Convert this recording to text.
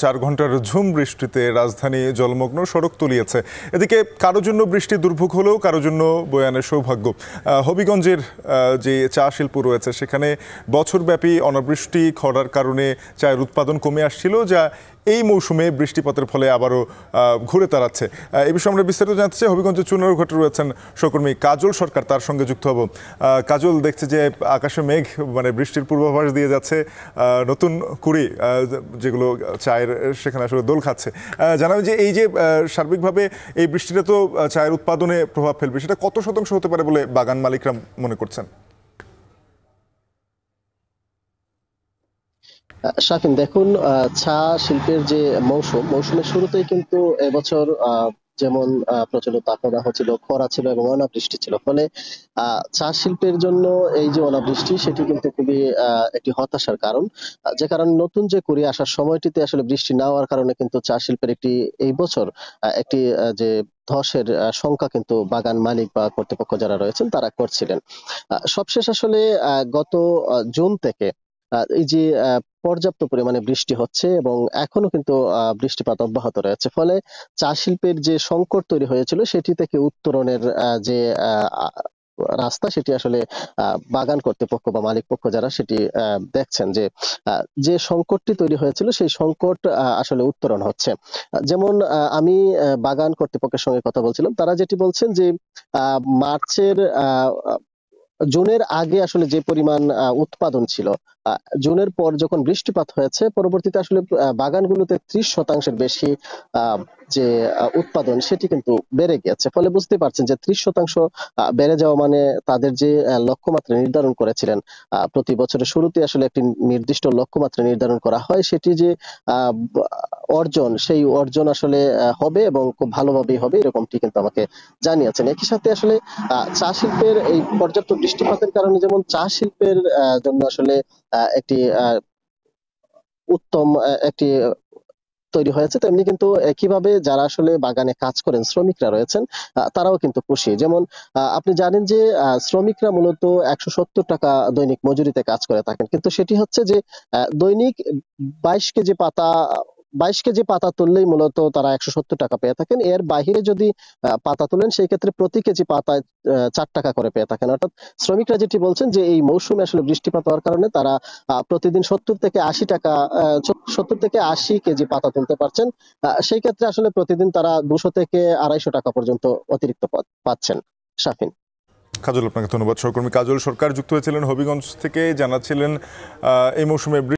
4 ঘন্টার ঝুম বৃষ্টিতে রাজধানী জলমগ্ন, সড়ক তলিয়েছে। এদিকে কারোর জন্য বৃষ্টি দুর্ভোগ হলেও কারোর জন্য বয়ানের সৌভাগ্য। হবিগঞ্জের যে চা শিল্প রয়েছে সেখানে বছরব্যাপী অনাবৃষ্টি খরার কারণে চায়ের উৎপাদন কমে আসছিল, যা এই মৌসুমে বৃষ্টিপাতের ফলে আবারও ঘুরে দাঁড়াচ্ছে। এই বিষয়ে আমরা বিস্তারিত জানতে চাই। হবিগঞ্জের চুনারুঘাটে রয়েছেন সহকর্মী কাজল সরকার, তার সঙ্গে যুক্ত হব। কাজল, দেখছে যে আকাশে মেঘ, মানে বৃষ্টির পূর্বাভাস দিয়ে যাচ্ছে, নতুন কুড়ি যেগুলো চায়ের সেখানে আসলে দোল খাচ্ছে। জানাবেন যে এই যে সার্বিকভাবে এই বৃষ্টিটা তো চায়ের উৎপাদনে প্রভাব ফেলবে, সেটা কত শতাংশ হতে পারে বলে বাগান মালিকরা মনে করছেন? শাফিন, দেখুন, চা শিল্পের যে মৌসুমের শুরুতেই কিন্তু এবছর যেমন প্রচলিত তাপদাহ ছিল, খরা ছিল এবং অনাবৃষ্টি ছিল। ফলে চা শিল্পের জন্য এই যে অনাবৃষ্টি, সেটি কিন্তু খুবই একটি হতাশার কারণ। যে কারণে নতুন যে কুড়ি আসার সময়টিতে আসলে বৃষ্টি না হওয়ার কারণে কিন্তু চা শিল্পের একটি এই বছর একটি যে ধসের শঙ্কা কিন্তু বাগান মালিক বা কর্তৃপক্ষ যারা রয়েছেন তারা করছিলেন। সবশেষ আসলে গত জুন থেকে এই যে পর্যাপ্ত পরিমাণে বৃষ্টি হচ্ছে এবং এখনো কিন্তু বৃষ্টিপাত অব্যাহত রয়েছে। ফলে চা শিল্পের যে সংকট তৈরি হয়েছিল সেটি থেকে উত্তরণের যে রাস্তা, সেটি আসলে বাগান কর্তৃপক্ষ বা মালিক পক্ষ যারা সেটি দেখছেন যে যে সংকটটি তৈরি হয়েছিল সেই সংকট আসলে উত্তরণ হচ্ছে। যেমন আমি বাগান কর্তৃপক্ষের সঙ্গে কথা বলছিলাম, তারা যেটি বলছেন যে মার্চের জুনের আগে আসলে যে পরিমাণ উৎপাদন ছিল, জুনের পর যখন বৃষ্টিপাত হয়েছে পরবর্তীতে আসলে বাগানগুলোতে 30% বেশি যে উৎপাদন সেটি কিন্তু বেড়ে গেছে। ফলে বুঝতে পারছেন যে 30% বেড়ে যাওয়া মানে তাদের যে লক্ষ্যমাত্রা নির্ধারণ করেছিলেন, প্রতি বছরের শুরুতে আসলে একটি নির্দিষ্ট লক্ষ্যমাত্রা নির্ধারণ করা হয়, সেটি যে অর্জন, সেই অর্জন আসলে হবে এবং খুব ভালোভাবেই হবে, এরকমটি কিন্তু আমাকে জানিয়েছেন। একই সাথে আসলে চা শিল্পের এই পর্যাপ্ত বৃষ্টিপাতের কারণে যেমন চা শিল্পের জন্য আসলে একটি উত্তম একটি তৈরি হয়েছে, তেমনি কিন্তু একইভাবে যারা আসলে বাগানে কাজ করেন, শ্রমিকরা রয়েছেন, তারাও কিন্তু খুশি। যেমন আপনি জানেন যে শ্রমিকরা মূলত 170 টাকা দৈনিক মজুরিতে কাজ করে থাকেন, কিন্তু সেটি হচ্ছে যে দৈনিক 22 কেজি পাতা 22 কেজি পাতা তুললেই মূলত তারা 170 টাকা পেয়ে থাকেন। এর বাহিরে যদি পাতা তোলেন সেই ক্ষেত্রে প্রতি কেজি পাতায় 4 টাকা করে পেয়ে থাকেন। অর্থাৎ শ্রমিকরা যেটি বলছেন যে এই মৌসুমে আসলে বৃষ্টিপাত হওয়ার কারণে তারা প্রতিদিন 70 থেকে 80 কেজি পাতা তুলতে পারছেন। সেই ক্ষেত্রে আসলে প্রতিদিন তারা 200 থেকে 250 টাকা পর্যন্ত অতিরিক্ত পাচ্ছেন। শাফিন। কাজল, আপনাকে ধন্যবাদ। সহকর্মী কাজল সরকার যুক্ত হয়েছিলেন হবিগঞ্জ থেকে, জানাচ্ছিলেন এই মৌসুমে